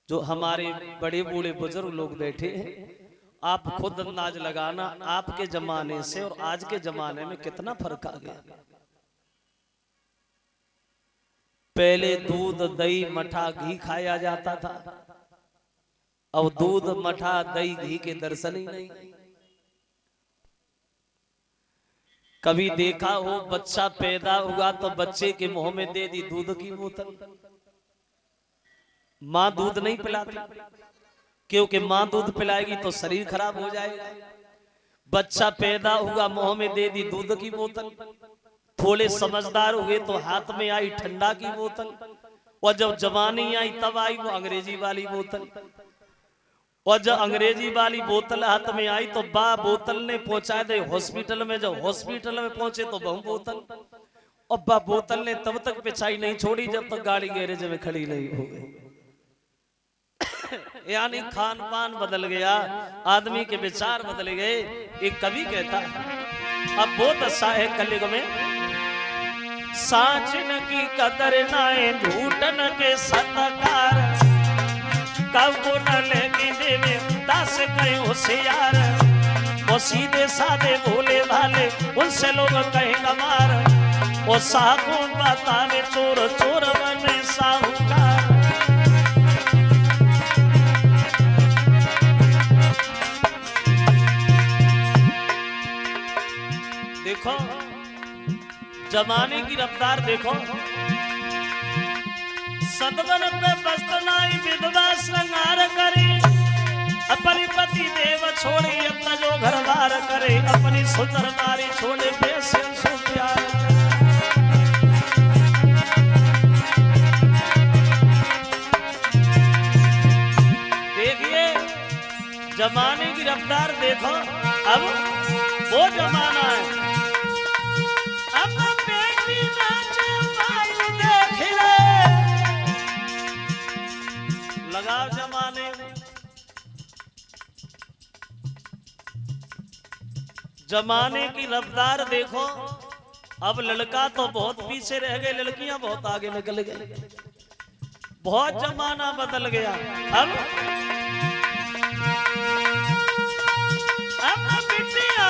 जो हमारे बड़े बूढ़े बुजुर्ग लोग बैठे हैं, आप खुद अंदाज लगाना आपके जमाने से और आज के जमाने में कितना फर्क आ गया। पहले दूध दही मठा घी खाया जाता था, अब दूध मठा दही घी के दर्शन ही नहीं। कभी देखा हो बच्चा पैदा हुआ तो बच्चे के मुंह में दे दी दूध की बोतल। माँ दूध नहीं पिलाती, क्योंकि माँ दूध पिलाएगी तो शरीर खराब हो जाएगा। बच्चा पैदा हुआ मुंह में दे दी दूध की बोतल। थोड़े समझदार हुए तो हाथ में आई ठंडा की बोतल, और जब जवानी आई तब आई वो अंग्रेजी वाली बोतल। और जब अंग्रेजी वाली बोतल हाथ में आई तो बा बोतल ने पहुंचा दे हॉस्पिटल में। जब हॉस्पिटल में पहुंचे तो बहु बोतल, और बा बोतल ने तब तक पिछाई नहीं छोड़ी जब तक गाड़ी गैरेज में खड़ी नहीं हो गई। यानी खान पान बदल गया, आदमी के विचार बदल गए। एक कवि कहता है, अब बहुत अच्छा है कलयुग में, साचन की कदर नाए झूठन के सत्कार, कब न लेके देवे दास कहे होशियार। वो सीधे साधे भोले भाले उनसे लोग कहेंगे मार, वो सागुन बतावे चोर चोर बने साहूकार। देखो जमाने की रफ्तार देखो, सदवन पे बस्तनाई विधवा श्रृंगार करे, अपनी पति देव छोड़े अपना जो घर बार करे, अपनी सुंदर नारी छोड़े बेसे सो प्यार। देखिए जमाने की रफ्तार देखो, अब वो जमाना है। लगाओ जमाने में, जमाने की रफ्तार देखो। अब लड़का तो बहुत पीछे रह गए, लड़कियां बहुत आगे निकल गई। बहुत जमाना बदल गया। अब बिटिया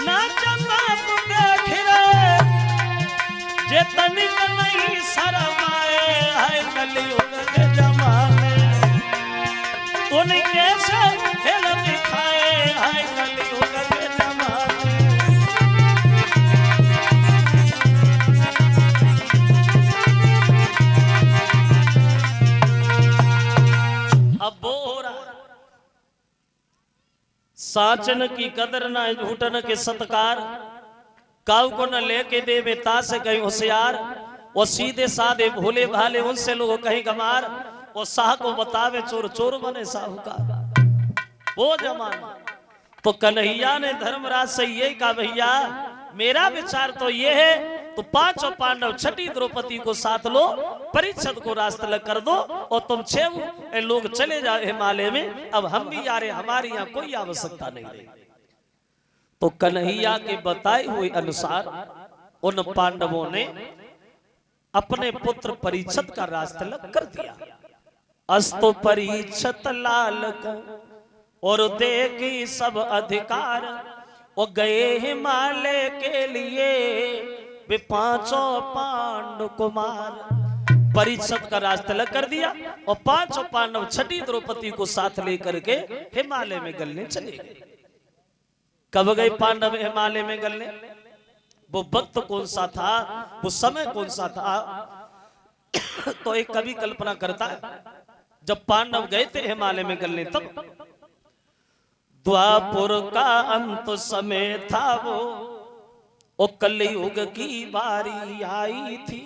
ना जवाब देख रहे, जे तनिक नहीं शरमाए है कलयुग के जमाने, उन्हें कैसे खेल दिखाए है कलयुग के जमाने। अब बोरा साचन की कदर ना झूठन के सत्कार, काऊ को न लेके देवे तास कहीं होशियार। वो सीधे साधे भोले भाले उनसे लोग कहीं गमार, वो साह को बतावे चोर चोर बने साहूकार। वो जमाना तो कन्हैया ने धर्मराज से ये कहा, भैया मेरा विचार तो ये है, तो पांचों पांडव छठी द्रौपदी को साथ लो, परीक्षित को रास्ता लग कर दो, और तुम 6 लोग चले जाओ हिमालय में। अब हम भी आ रहे, हमारी यहाँ कोई आवश्यकता नहीं रही। तो कन्हैया के बताए हुए अनुसार उन पांडवों ने अपने पुत्र परीक्षित का रास्ता लग कर दिया। अस्तु परीक्षित लाल को और देखी सब अधिकार, वो गए हिमालय के लिए वे 5 पांडव कुमार। परीक्षित का रास्ता लग कर दिया, और 5 पांडव छठी द्रौपदी को साथ लेकर के हिमालय में गलने चले गए। कब गए पांडव हिमालय में गलने? वो वक्त कौन सा था, वो समय कौन सा था? तो एक कवि कल्पना करता है, जब पांडव गए थे हिमालय में गलने, तब द्वापुर का अंत समय था वो कलयुग की बारी आई थी।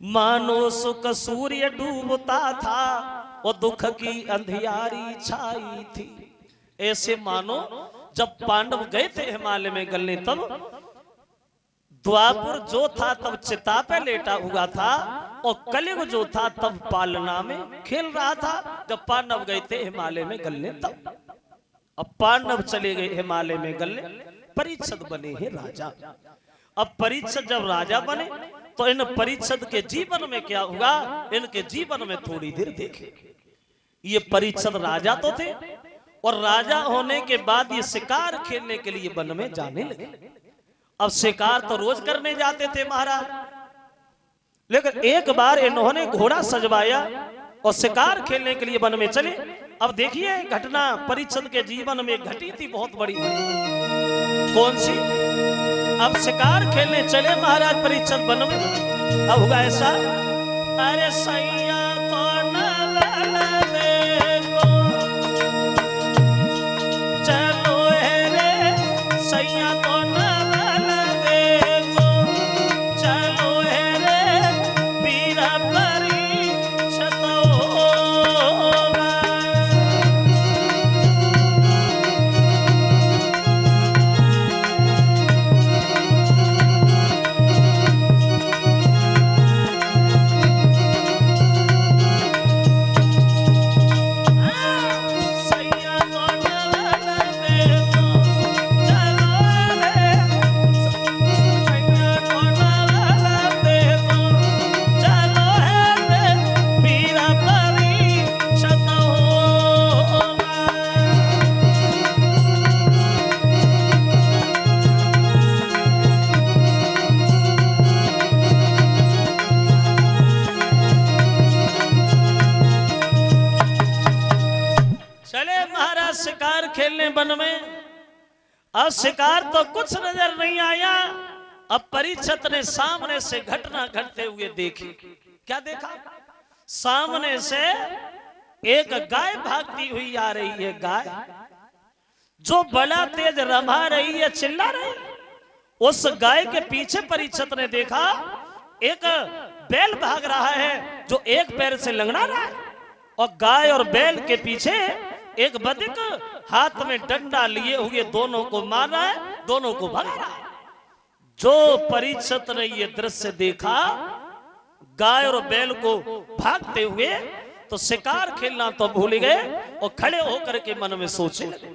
मानो सुख सूर्य डूबता था, वो दुख की अंधियारी छाई थी। ऐसे मानो जब पांडव गए थे हिमालय में गलने, तब द्वापुर जो था तब चिता पे लेटा हुआ था, और कलयुग जो था तब पालना में खेल रहा था। जब पांडव गए थे हिमालय में गलने, तब अब पांडव चले गए हिमालय में गलने, परीक्षित बने हैं राजा। अब परीक्षित जब राजा बने तो इन परिच्छद के जीवन में क्या हुआ, इनके जीवन में थोड़ी देर देखे। ये परिच्छद राजा तो थे और राजा होने के बाद ये शिकार खेलने के लिए वन में जाने लगे। अब शिकार तो रोज करने जाते थे महाराज, लेकिन एक बार इन्होंने घोड़ा सजवाया और शिकार खेलने के लिए वन में चले। अब देखिए घटना परिच्छद के जीवन में घटी थी बहुत बड़ी। कौन सी? अब शिकार खेलने चले महाराज परिच्छद वन में। अब हुआ ऐसा, अरे सैया तो न देखो चलो रे, सैया तो न देखो चलो रे, पीरा परिच्छद शिकार खेलने वन में। अब शिकार तो कुछ नजर नहीं आया। अब परिच्छद ने सामने से घटना घटते हुए देखी। क्या देखा? सामने से एक गाय भागती हुई आ रही है। गाय जो बड़ा तेज रमा रही है, चिल्ला रही। उस गाय के पीछे परिच्छद ने देखा एक बैल भाग रहा है जो एक पैर से लंगड़ा रहा है, और गाय और बैल के पीछे एक बधिक हाथ में डंडा लिए हुए दोनों को मार रहा है, दोनों को भगा रहा है। जो परिच्छद ने ये दृश्य देखा, गाय और बैल को भागते हुए, तो शिकार खेलना तो भूल गए और खड़े होकर के मन में सोचे लगे,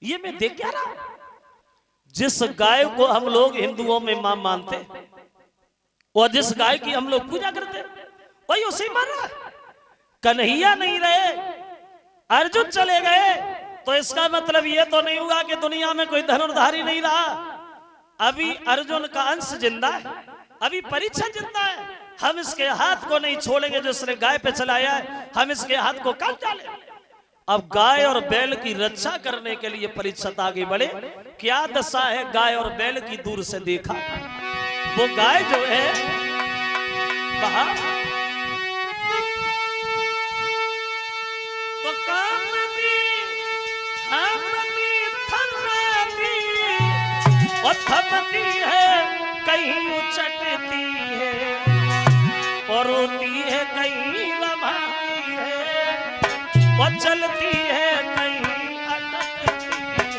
ये मैं देख क्या रहा? जिस गाय को हम लोग हिंदुओं में मां मानते और जिस गाय की हम लोग पूजा करते, वही उसे मार रहा है। कन्हैया नहीं रहे, अर्जुन चले गए, तो इसका मतलब ये तो नहीं हुआ कि दुनिया में कोई धनुर्धारी नहीं रहा। अभी अर्जुन का अंश जिंदा है, अभी परिच्छद जिंदा है। हम इसके हाथ को नहीं छोड़ेंगे जो इसने गाय पे चलाया है, हम इसके हाथ को काट डालें। अब गाय और बैल की रक्षा करने के लिए परिच्छद आगे बढ़े। क्या दशा है गाय और बैल की? दूर से देखा, वो गाय जो है बाहर तो कामती, और थमती है, कहीं उचटती है, और रोती है कहीं रमाती है, और चलती है कहीं अटकती है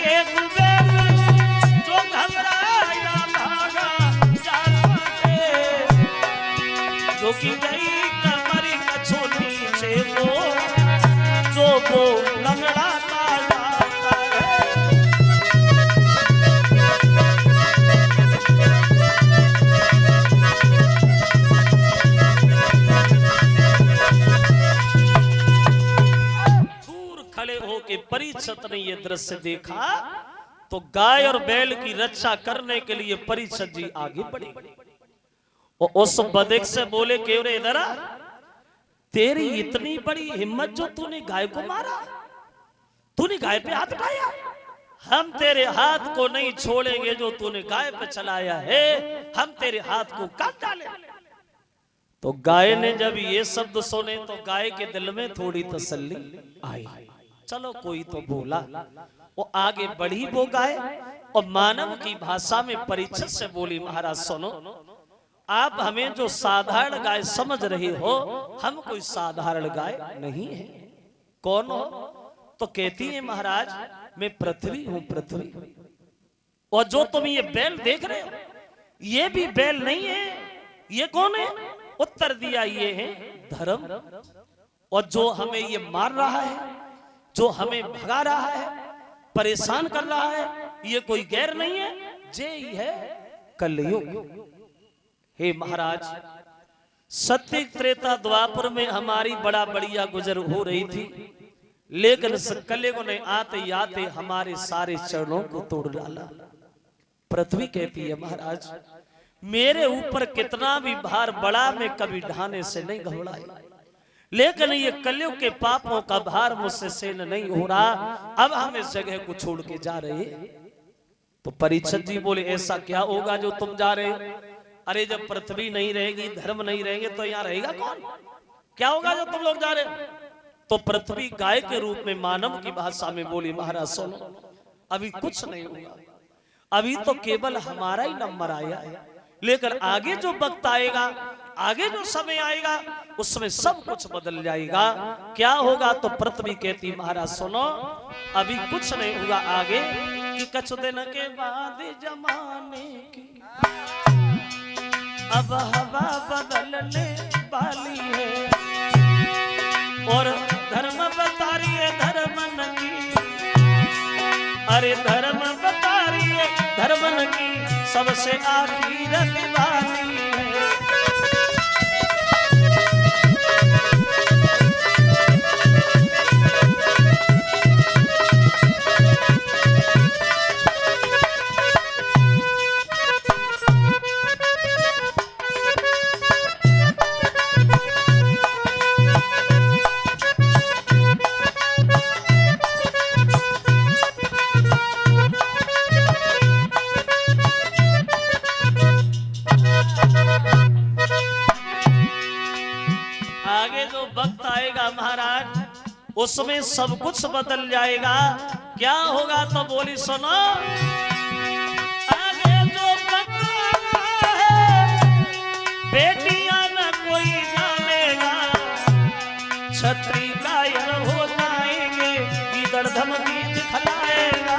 एक बैल जो घबराया भागा जाता है, जो कि गई कमरी छोटी से वो लंगड़ाता जाता है। दूर खड़े होके परिच्छद ने ये दृश्य देखा, तो गाय और बैल की रक्षा करने के लिए परिच्छद जी आगे बढ़े और उस बधिक से बोले, केवरे इधर आ, तेरी इतनी बड़ी हिम्मत जो तूने गाय को मारा, तूने गाय पे हाथ उठाया, हम तेरे हाथ को नहीं छोड़ेंगे जो तूने गाय पे चलाया है, हम तेरे हाथ को काट डाले। तो गाय ने जब ये शब्द सुने तो गाय के दिल में थोड़ी तसल्ली आई, चलो कोई तो बोला। वो आगे बढ़ी वो गाय और मानव की भाषा में परिच्छद से बोली, महाराज सुनो, आप हमें जो साधारण गाय समझ रहे हो, हम कोई साधारण गाय नहीं है। कौन हो? तो कहती है महाराज मैं पृथ्वी हूं, पृथ्वी। और जो तुम ये बैल देख रहे हो ये भी बैल नहीं है, ये कौन है? उत्तर दिया ये है धर्म। और जो हमें ये मार रहा है, जो हमें भगा रहा है, परेशान कर रहा है, ये कोई गैर नहीं है, जे ही है कलयुग। हे महाराज, सत्य त्रेता द्वापर में हमारी बड़ा बढ़िया गुजर हो रही थी, लेकिन कलयुग ने आते आते हमारे सारे चरणों को तोड़ डाला। पृथ्वी कहती है महाराज मेरे ऊपर कितना भी भार बड़ा मैं कभी ढाने से नहीं घबराया, लेकिन ये कलयुग के पापों का भार मुझसे सहन नहीं हो रहा, अब हम इस जगह को छोड़ के जा रहे। तो परीक्षित जी बोले ऐसा क्या होगा जो तुम जा रहे हो? अरे जब पृथ्वी नहीं रहेगी, धर्म नहीं रहेंगे तो यहाँ रहेगा कौन? क्या होगा जो तुम लोग जा रहे हो? तो पृथ्वी गाय के रूप में मानव की भाषा में बोली महाराज सुनो अभी कुछ नहीं होगा, अभी तो केवल हमारा ही नंबर आया है, लेकिन आगे जो वक्त आएगा, आगे जो समय आएगा उसमें सब कुछ बदल जाएगा। क्या होगा? तो पृथ्वी कहती महाराज सुनो अभी कुछ नहीं होगा आगे, कि कुछ दिन के बाद जमाने की अब हवा बदलने वाली है, और धर्म बता रही है धर्मन की, अरे धर्म बता रही है धर्मन की सबसे आखिरत वाली है। आगे जो वक्त आएगा महाराज उसमें सब कुछ बदल जाएगा। क्या होगा? तो बोली सुनो आगे जो वक्त आना है बेटियां न कोई जानेगा, छत्री कायर हो जाएंगे, इधर धमकी दिखलाएगा।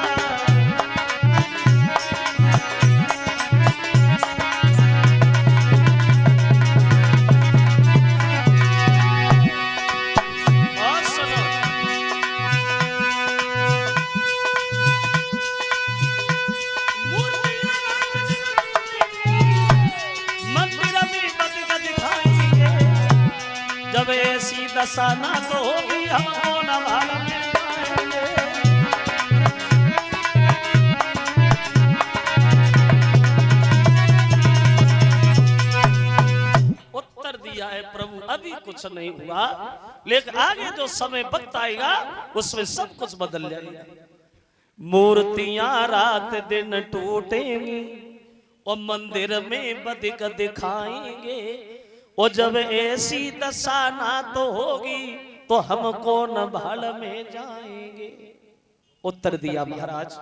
जब ऐसी दशा ना तो होगी हमको न भाल मिल पाएंगे। उत्तर दिया है प्रभु अभी कुछ नहीं हुआ, लेकिन आगे जो समय वक्त आएगा उसमें सब कुछ बदल जाएगा। मूर्तियां रात दिन टूटेंगी और मंदिर में बदिक दिखाएंगे, और जब ऐसी दशा ना तो होगी तो हम कौन भाल में जाएंगे। उत्तर दिया महाराज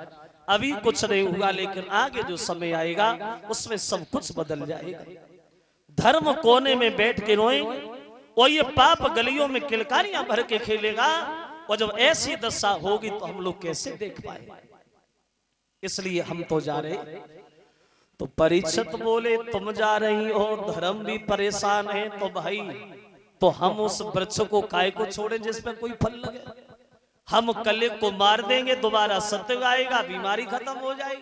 अभी कुछ नहीं हुआ, लेकिन आगे जो समय आएगा उसमें सब कुछ बदल जाएगा। धर्म कोने में बैठ के रोएंगे और ये पाप गलियों में किलकारियां भर के खेलेगा, और जब ऐसी दशा होगी तो हम लोग कैसे देख पाए। इसलिए हम तो जा रहे। तो परीक्षित बोले तुम जा रही हो, धर्म भी परेशान है, तो भाई तो हम उस वृक्ष को काय को छोड़े जिसमें कोई फल लगे? हम कलयुग को मार देंगे, दोबारा सत्य आएगा, बीमारी खत्म हो जाएगी।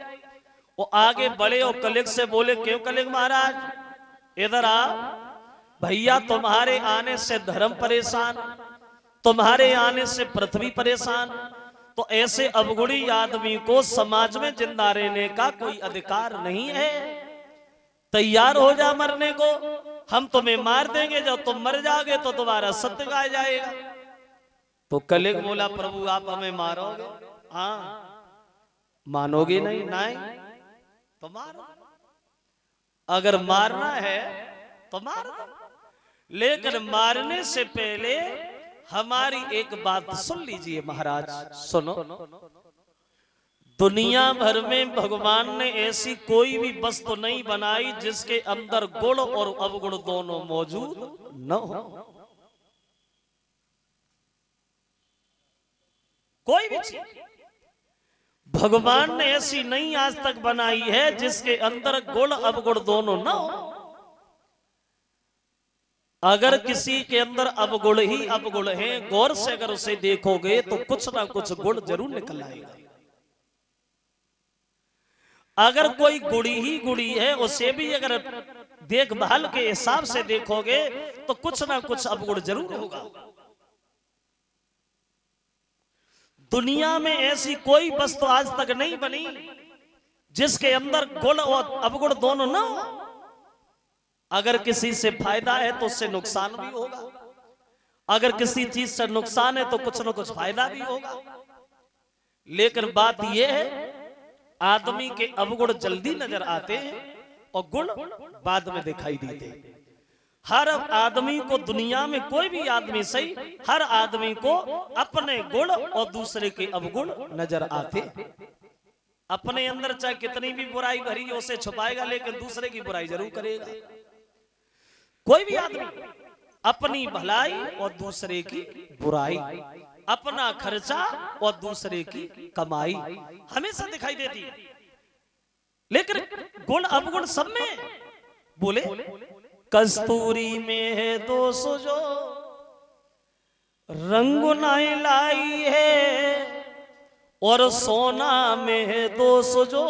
वो आगे बढ़े और कलयुग से बोले क्यों कलयुग महाराज इधर आ, भैया तुम्हारे आने से धर्म परेशान, तुम्हारे आने से पृथ्वी परेशान, तो ऐसे अवगुणी आदमी को समाज में जिंदा रहने का कोई अधिकार नहीं है। तैयार हो जा मरने को, हम तुम्हें मार देंगे, जब तुम मर जाओगे तो दोबारा सत्य गाया जाएगा। तो कलयुग बोला प्रभु आप हमें मारोगे? हाँ मानोगे नहीं? नहीं तो मारो, अगर मारना है तो मारो, लेकिन मारने से पहले हमारी एक बात सुन लीजिए महाराज। सुनो, दुनिया भर में भगवान ने ऐसी कोई भी वस्तु नहीं बनाई जिसके अंदर गुण और अवगुण दोनों मौजूद न हो। कोई भी चीज भगवान ने ऐसी नहीं आज तक बनाई है जिसके अंदर गुण अवगुण दोनों ना हो। अगर किसी के अंदर अवगुण ही अवगुण है, गौर से अगर उसे देखोगे तो कुछ ना कुछ गुण जरूर निकल आएगा। अगर कोई गुड़ी ही गुड़ी है, उसे भी अगर देखभाल के हिसाब से देखोगे तो कुछ ना कुछ अवगुण जरूर होगा। दुनिया में ऐसी कोई वस्तु आज तक नहीं बनी जिसके अंदर गुण और अवगुण दोनों ना हो। अगर किसी से फायदा है तो उससे नुकसान भी होगा, अगर किसी चीज से नुकसान है तो कुछ ना कुछ फायदा भी होगा। लेकिन बात यह है, आदमी के अवगुण जल्दी नजर आते हैं और गुण बाद में दिखाई देते हैं। हर आदमी को, दुनिया में कोई भी आदमी सही, हर आदमी को अपने गुण और दूसरे के अवगुण नजर आते। अपने अंदर चाहे कितनी भी बुराई भरी हो उसे छुपाएगा, लेकिन दूसरे की बुराई जरूर करेगा। कोई भी आदमी अपनी भलाई और दूसरे की बुराई, अपना खर्चा और दूसरे की कमाई हमेशा दिखाई देती है। लेकिन गुण अवगुण सब में बोले, कस्तूरी में है दोष जो रंग नहीं लाई है, और सोना में है दोष जो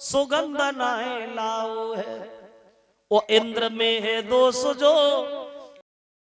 सुगंध नहीं लाओ है। और इंद्र में है दोष जो